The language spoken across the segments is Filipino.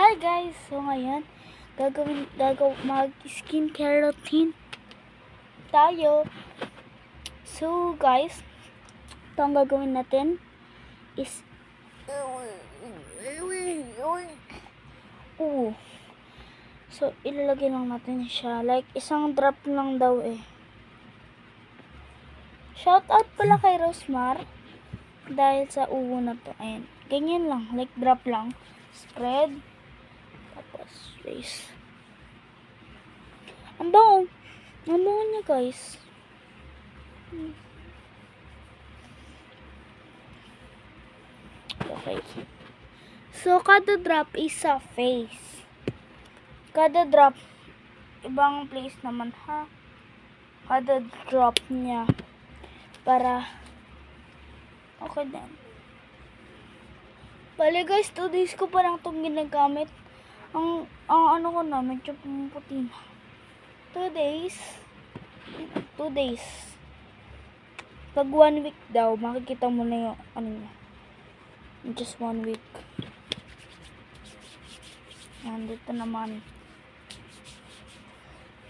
Hi guys! So ngayon, mag-skincare routine tayo. So guys, ito ang gagawin natin is so ilalagay lang natin siya. Like isang drop lang daw eh. Shout out pala kay Rosmar dahil sa uwo na to. Ayan. Ganyan lang. Like drop lang. Spread. Tapos face. Ang bango. Ang bango niya guys. Okay. So kada drop is sa face. Kada drop ibang place naman ha. Kada drop niya para okay din. Bale guys, 2 days ko pa lang itong ginagamit. Ang ano ko na, medyo pumuputi na. 2 days. Pag 1 week daw, makikita mo na yung ano niya. Just 1 week. Yan, dito naman.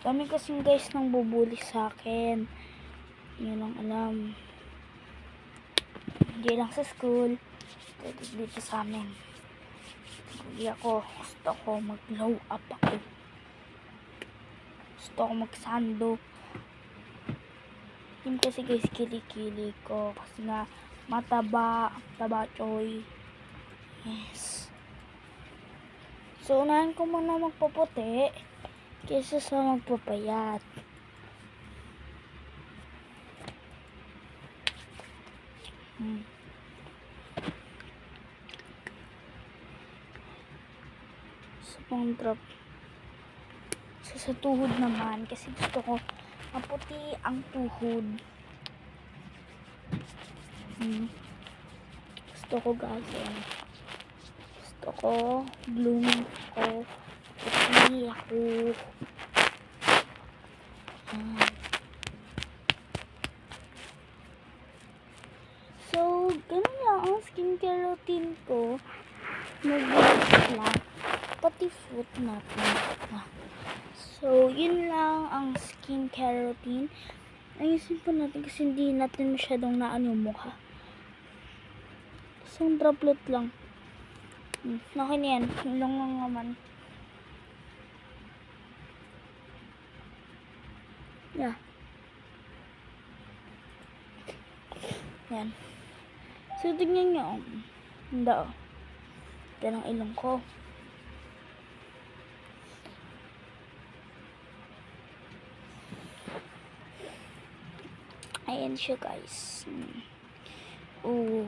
Kami kasing guys nang bubuli sa akin. Yun ang alam. Hindi lang sa school. Dito sa amin. Hindi ako. Gusto ko mag-glow up ako. Gusto ko mag-sando. Yun kasi guys, kilikili ko. Kasi nga, mataba choy. Yes. So, unahan ko muna magpaputi kaysa sa magpapayat. So, pang drop. So, sa tuhod naman, kasi gusto ko maputi ang tuhod. Gusto ko gagawin. Gusto ko blooming ko. Puti ako. So, ganun lang ang skincare routine ko. Mag-block lang. Pati foot natin. So, yun lang ang skincare routine. Ayusin po natin kasi hindi natin masyadong naano yung mukha. Isang droplet lang. Okay na yan. Yun lang naman. Yeah. Yan. So, tignan nyo. Hindi o. Yan ang ilong ko. Ayan siya guys.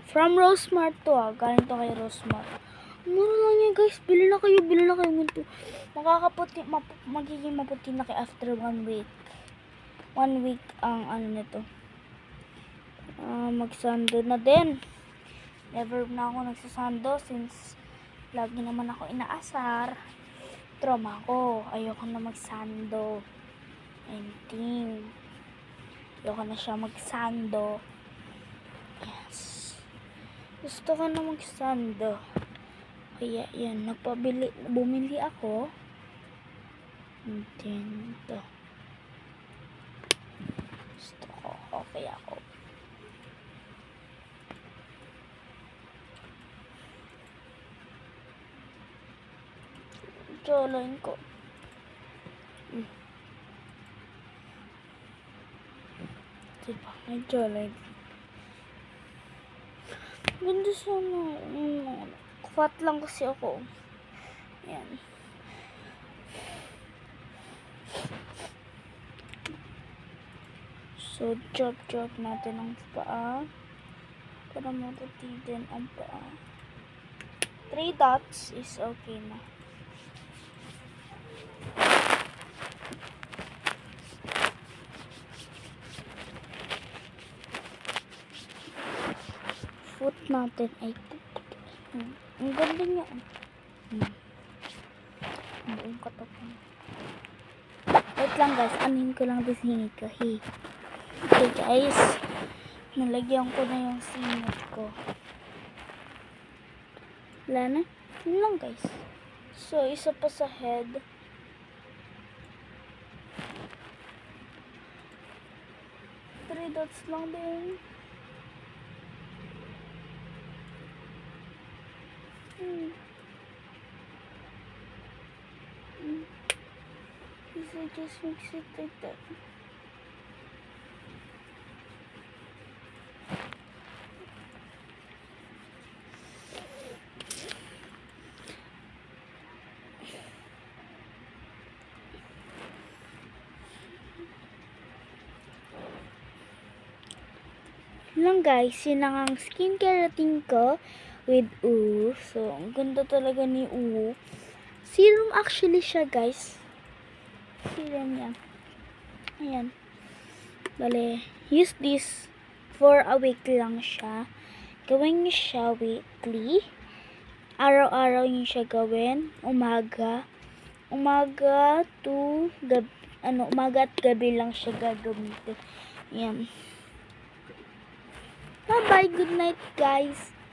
From Rosmart to galing to kay Rosmart. Mura lang yan guys. Bili na kayo nito. Makakaputi, magiging maputi na kayo after 1 week. 1 week ang ano nito. Magsando na din. Never na ako nagsasando since lagi naman ako inaasar. Trauma ko. Ayoko na magsando. Anything. Ayoko na siya magsando. Yes. Gusto ko na magsando. Kaya yan, bumili ako. And then, ito. Gusto ko, okay ako. Jawline ko. Diba? May jawline. Ganda sana. Fat lang kasi ako. Ayan. So, chop natin ang paa. Para maputi din ang paa. 3 dots is okay na. Foot natin ay ang ganda niya. Ang katapang. Wait lang guys, anin ko lang this hingit ko. Okay guys, nalagyan ko na yung singit ko. Wala na. Yun lang guys. So, isa pa sa head. Three dots lang din. So, just mix it like that. Lang guys, yun lang ang skincare routine ko with Uwu. So, ang ganda talaga ni Uwu. Serum actually siya guys. Serum niya. Ayan. Bale, use this for a week lang siya. Gawin niyo siya weekly. Araw-araw niyo siya gawin. Umaga to gabi, umaga at gabi lang siya gagamitin. Ayan. Bye-bye. Good night, guys.